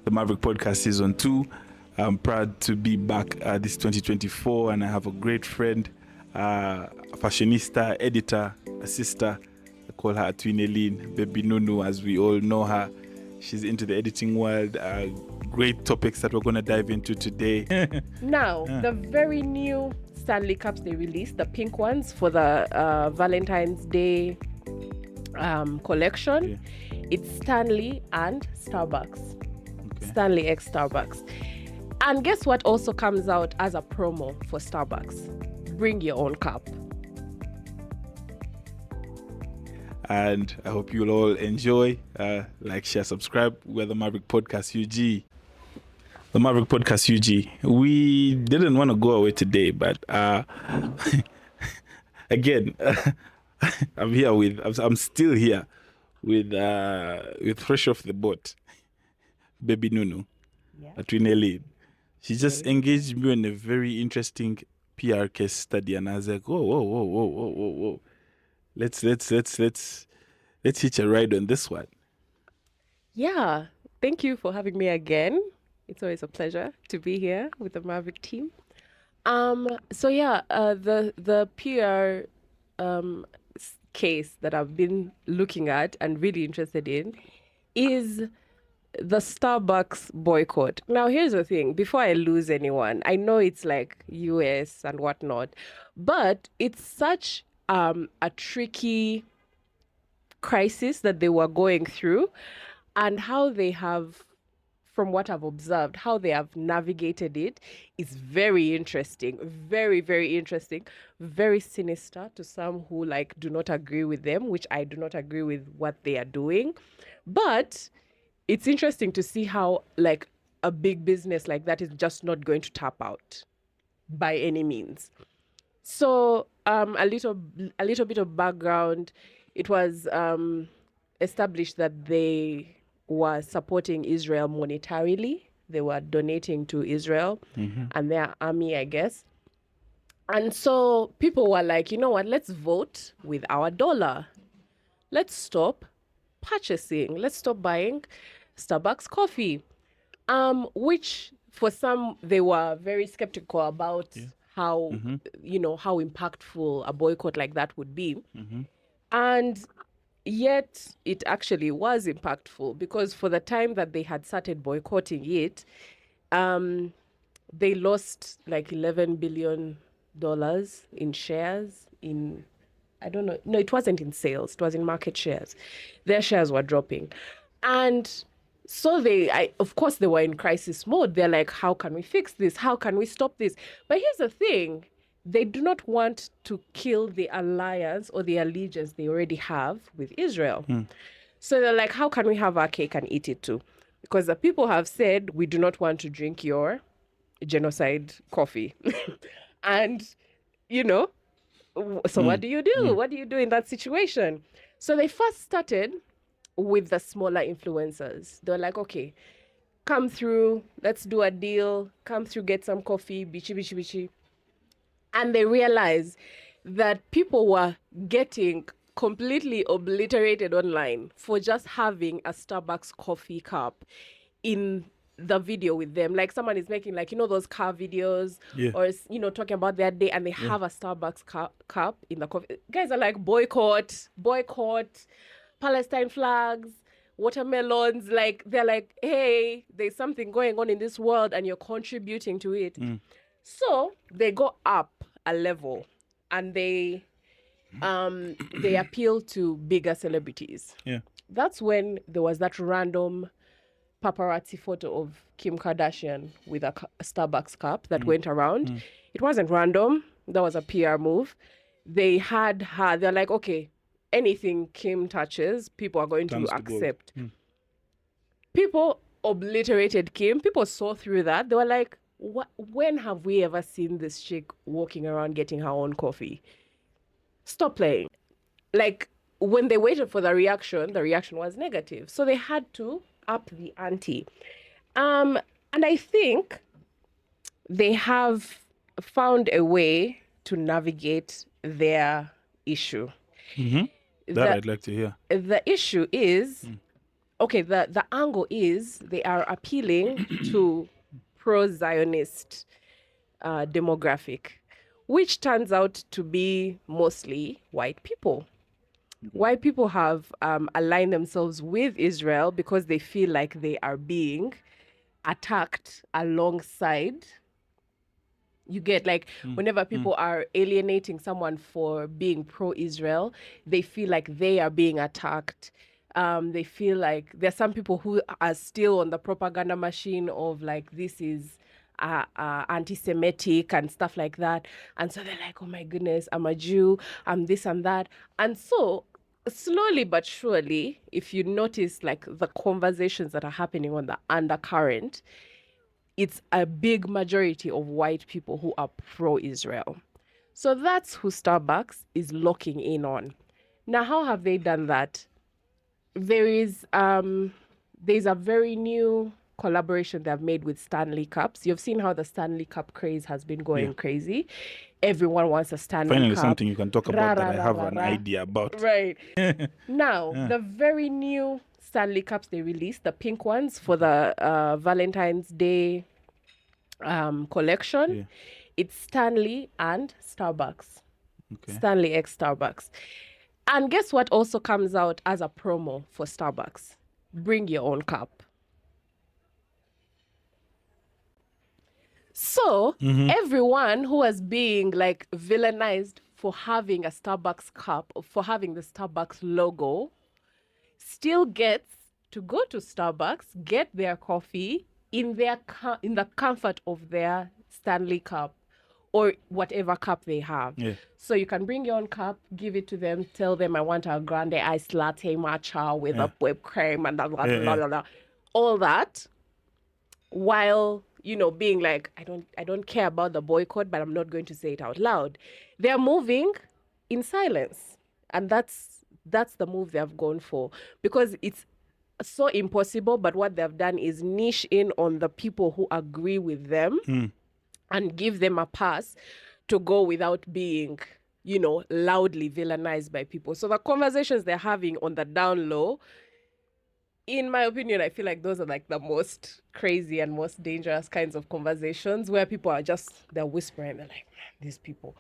the Maverick Podcast Season 2. I'm proud to be back this 2024, and I have a great friend, a fashionista, editor, a sister. I call her Atwiine Lyn, Baby Nunu, as we all know her. She's into the editing world. Great topics that we're going to dive into today. Now, the very new Stanley Cups they released, the pink ones for the Valentine's Day collection. Okay. It's Stanley and Starbucks. Okay. Stanley x Starbucks. And guess what also comes out as a promo for Starbucks? Bring your own cup. And I hope you'll all enjoy. Like, share, subscribe. We're the Maverick Podcast UG. The Maverick Podcast UG. We didn't want to go away today, but again, I'm still here with fresh off the boat, Baby Nunu, Atwiine Lyn. She just engaged me in a very interesting PR case study, and I was like, whoa. Let's hitch a ride on this one. Yeah, thank you for having me again. It's always a pleasure to be here with the Maverick team. The PR case that I've been looking at and really interested in is the Starbucks boycott. Now, here's the thing. Before I lose anyone, I know it's like US and whatnot, but it's such a tricky crisis that they were going through, and how they have, from what I've observed, how they have navigated it is very interesting. Very, very interesting. Very sinister to some who do not agree with them, which I do not agree with what they are doing. But it's interesting to see how a big business like that is just not going to tap out by any means. So a little bit of background. It was established that they were supporting Israel monetarily. They were donating to Israel and their army, I guess. And so people were like, you know what, let's vote with our dollar. Let's stop purchasing. Let's stop buying Starbucks coffee. Which for some, they were very skeptical about how, how impactful a boycott like that would be. And yet it actually was impactful, because for the time that they had started boycotting it, they lost $11 billion in shares in, I don't know. No, it wasn't in sales. It was in market shares. Their shares were dropping. And so of course, they were in crisis mode. They're like, how can we fix this? How can we stop this? But here's the thing. They do not want to kill the alliance or the allegiance they already have with Israel. So they're like, how can we have our cake and eat it too? Because the people have said, we do not want to drink your genocide coffee. And, so what do you do? What do you do in that situation? So they first started with the smaller influencers. They were like, okay, come through, let's do a deal. Come through, get some coffee, bichi. And they realized that people were getting completely obliterated online for just having a Starbucks coffee cup in the video with them. Like someone is making those car videos or, talking about their day, and they have a Starbucks cup in the coffee. Guys are like, boycott, Palestine flags, watermelons. They're like, hey, there's something going on in this world and you're contributing to it. So they go up a level, and they appeal to bigger celebrities. That's when there was that random paparazzi photo of Kim Kardashian with a Starbucks cup that went around. It wasn't random. That was a PR move. They had her. They're like, okay, anything Kim touches, people are going to accept. People obliterated Kim. People saw through that. They were like, when have we ever seen this chick walking around getting her own coffee? Stop playing. When they waited for the reaction was negative. So they had to up the ante. And I think they have found a way to navigate their issue. I'd like to hear. The issue is okay, the angle is they are appealing to pro-Zionist demographic, which turns out to be mostly white people. White people have aligned themselves with Israel because they feel like they are being attacked alongside. You get like whenever people are alienating someone for being pro-Israel, they feel like they are being attacked. They feel like there's some people who are still on the propaganda machine of like this is anti-Semitic and stuff like that, and so they're like, oh my goodness, I'm a Jew, I'm this and that, and so slowly but surely, if you notice like the conversations that are happening on the undercurrent, it's a big majority of white people who are pro-Israel. So that's who Starbucks is locking in on. Now, how have they done that? There's a very new collaboration they've made with Stanley Cups. You've seen how the Stanley Cup craze has been going crazy. Everyone wants a Stanley Finally, Cup. something you can talk about that I have an idea about. Right. Now, the very new Stanley Cups they released, the pink ones for the Valentine's Day collection, it's Stanley and Starbucks. Okay. Stanley X Starbucks. And guess what also comes out as a promo for Starbucks? Bring your own cup. So everyone who was being like villainized for having a Starbucks cup, for having the Starbucks logo, still gets to go to Starbucks, get their coffee in the comfort of their Stanley cup or whatever cup they have. Yeah. So you can bring your own cup, give it to them, tell them I want a grande iced latte matcha with a whipped cream and blah, blah, blah, blah, blah. All that while, you know, being like, I don't care about the boycott, but I'm not going to say it out loud. They're moving in silence. And that's the move they've gone for, because it's so impossible, but what they've done is niche in on the people who agree with them and give them a pass to go without being, you know, loudly villainized by people. So the conversations they're having on the down low, in my opinion, I feel like those are like the most crazy and most dangerous kinds of conversations where people are just, they're whispering, they're like, man, these people.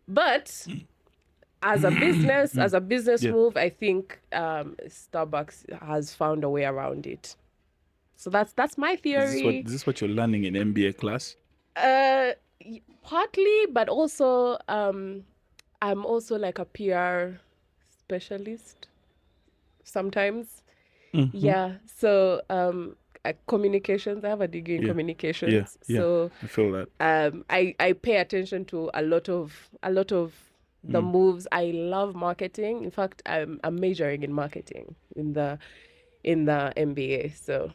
But as a business move, I think Starbucks has found a way around it. So that's my theory. Is this what you're learning in MBA class? Partly, but also I'm also like a PR specialist sometimes. Yeah. So communications. I have a degree in communications. So I feel that. I pay attention to a lot of the moves. I love marketing. In fact, I'm majoring in marketing in the MBA. So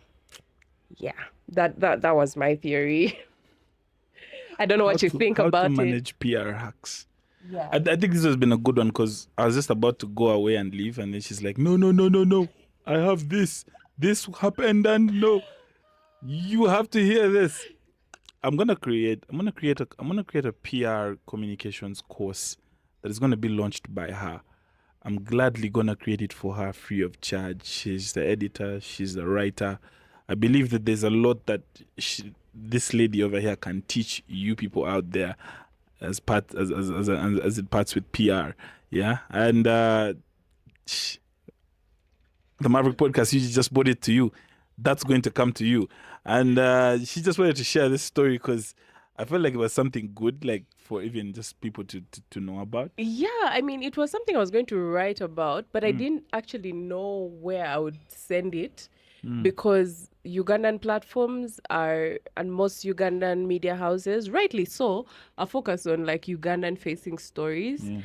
yeah, that was my theory. I don't know what you think about to it. Manage PR hacks. Yeah. I think this has been a good one because I was just about to go away and leave, and then she's like, no. I have this. This happened, and no, you have to hear this. I'm gonna create a PR communications course that is gonna be launched by her. I'm gladly gonna create it for her free of charge. She's the editor. She's the writer. I believe that there's a lot that this lady over here can teach you people out there as it parts with PR. Yeah, and the Maverick podcast, she just brought it to you. That's going to come to you. And she just wanted to share this story because I felt like it was something good, like for even just people to know about. Yeah, I mean, it was something I was going to write about, but I didn't actually know where I would send it because Ugandan platforms and most Ugandan media houses, rightly so, are focused on like Ugandan facing stories. Yeah.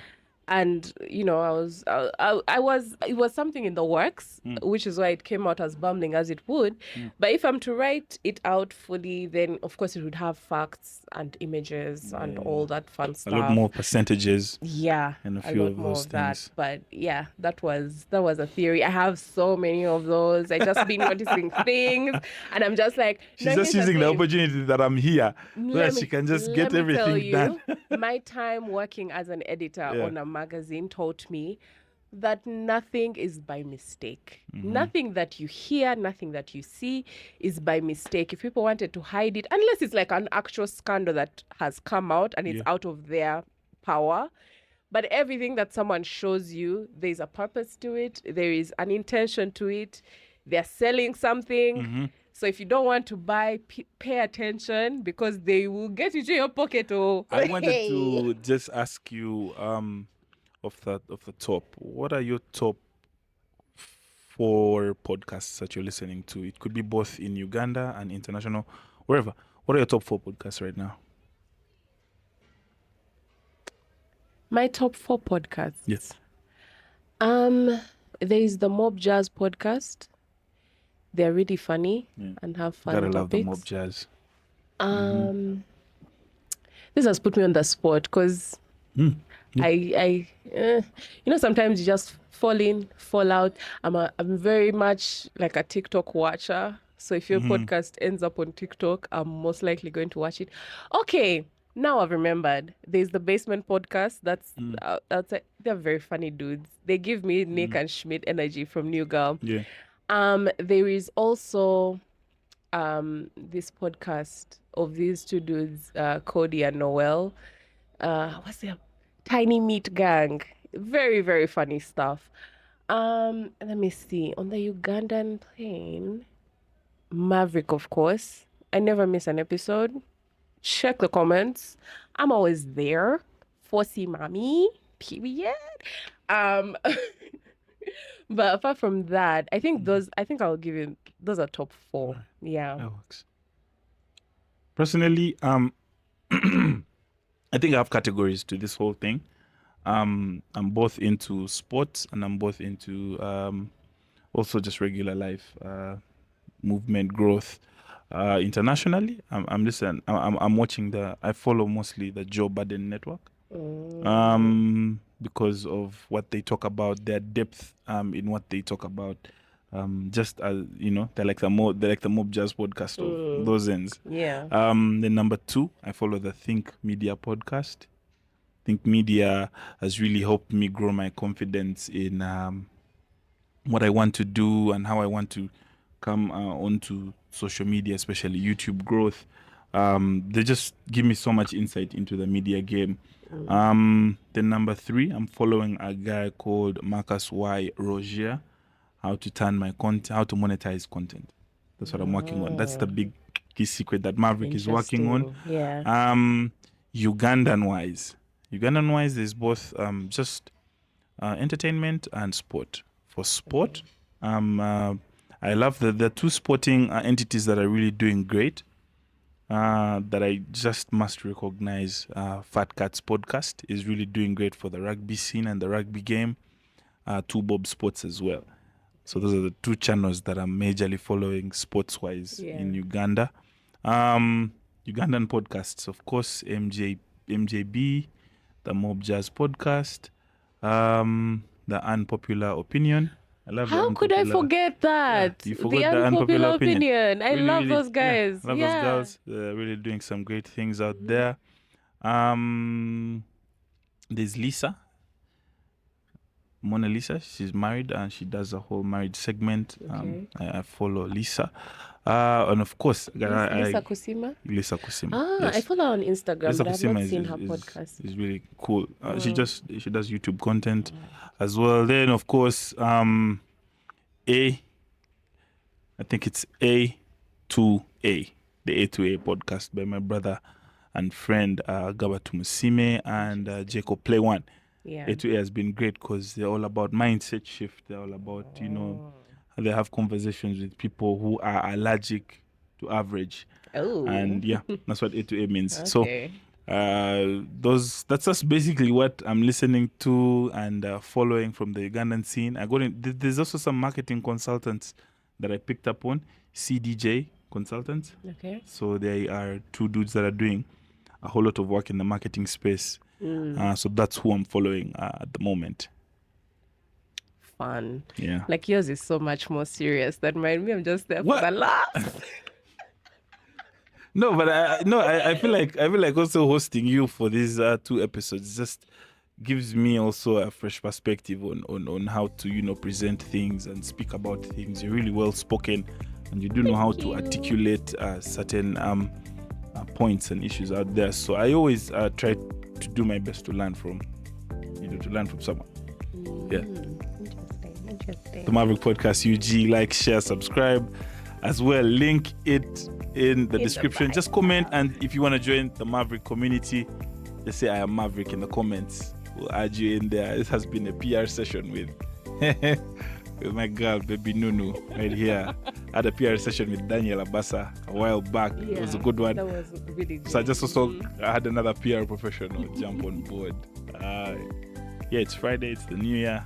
And you know, it was something in the works, which is why it came out as bumbling as it would. But if I'm to write it out fully, then of course it would have facts and images and all that fun stuff. A lot more percentages. Yeah, and a few lot of more those of that. things. But yeah, that was a theory. I have so many of those. I just been noticing things, and I'm just like, she's just using the opportunity that I'm here so that she can just get everything done. My time working as an editor on a magazine taught me that nothing is by mistake. Nothing that you hear, nothing that you see is by mistake. If people wanted to hide it, unless it's like an actual scandal that has come out and it's Yeah. out of their power. But everything that someone shows you, there's a purpose to it, there is an intention to it, they're selling something. So if you don't want to buy, pay attention because they will get into your pocket. Oh, I wanted to just ask you, off the top, what are your top 4 podcasts that you're listening to? It could be both in Uganda and international, wherever. What are your top 4 podcasts right now? My top 4 podcasts. Yes. There is the Mob Jazz podcast. They're really funny and have fun Gotta topics. love the mob jazz. This has put me on the spot because I sometimes you just fall in, fall out. I'm very much like a TikTok watcher. So if your podcast ends up on TikTok, I'm most likely going to watch it. Okay, now I've remembered. There's the Basement podcast. That's outside. They're very funny dudes. They give me Nick and Schmidt energy from New Girl. Yeah. There is also this podcast of these 2 dudes, Cody and Noel. What's their Tiny Meat Gang? Very, very funny stuff. Let me see. On the Ugandan plane, Maverick, of course. I never miss an episode. Check the comments. I'm always there. Fossy mommy. Period. But apart from that, I think I'll give you those are top 4. Yeah. That works. Personally, I think I have categories to this whole thing. I'm both into sports and I'm both into also just regular life, movement, growth. Internationally, I'm watching I follow mostly the Joe Biden network. Because of what they talk about, their depth in what they talk about. Just as they're like the mob jazz podcast of those ends. Yeah. Then number 2, I follow the Think Media podcast. Think Media has really helped me grow my confidence in what I want to do and how I want to come onto social media, especially YouTube growth. They just give me so much insight into the media game. Then number 3, I'm following a guy called Marcus Y. Rogier, how to monetize content. That's what I'm working on. That's the big key secret that Maverick is working on. Yeah. Ugandan wise, there's both just entertainment and sport. For sport, I love the 2 sporting entities that are really doing great. That I just must recognize. Fat Cats podcast is really doing great for the rugby scene and the rugby game. 2 Bob Sports as well. So those are the 2 channels that I'm majorly following sports-wise in Uganda. Ugandan podcasts, of course, MJB, the Mob Jazz podcast, the Unpopular Opinion. I love How could I forget that? Yeah, you forgot the Unpopular Opinion. I Really, love really, those guys. Love those girls. They're really doing some great things out there. There's Lisa. Mona Lisa, she's married and she does a whole marriage segment. I follow Lisa. And of course, Lisa Kusima. Lisa Kusima. I follow her on Instagram, Lisa but I've Kusima not seen her podcast. Is really cool. She does YouTube content as well. Then of course, I think it's A2A, the A2A podcast by my brother and friend Gabatu Musime and Jacob Play One. Yeah. A2A has been great because they're all about mindset shift. They're all about, they have conversations with people who are allergic to average. Oh. And that's what A2A means. Okay. So that's just basically what I'm listening to and following from the Ugandan scene. There's also some marketing consultants that I picked up on, CDJ consultants. Okay. So they are 2 dudes that are doing a whole lot of work in the marketing space. So that's who I'm following at the moment. Fun. Yeah. Like yours is so much more serious than mine. Me, I'm just there for the laugh. No, but I feel like also hosting you for these 2 episodes just gives me also a fresh perspective on how to present things and speak about things. You're really well spoken, and you do know how to articulate certain points and issues out there. So I always try to do my best to learn from someone. Yeah. Interesting. The Maverick Podcast UG. Like, share, subscribe as well. Link it in the description. Just comment, and if you want to join the Maverick community, just say I am Maverick in the comments. We'll add you in there. This has been a PR session with my girl, baby Nunu, right here. I had a PR session with Daniel Abasa a while back. It was a good one. That was really good. So I just also had another PR professional jump on board. Yeah, it's Friday. It's the new year.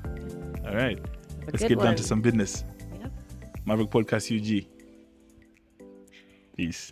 All right. Let's get down to some business. Yep. Maverick Podcast UG. Peace.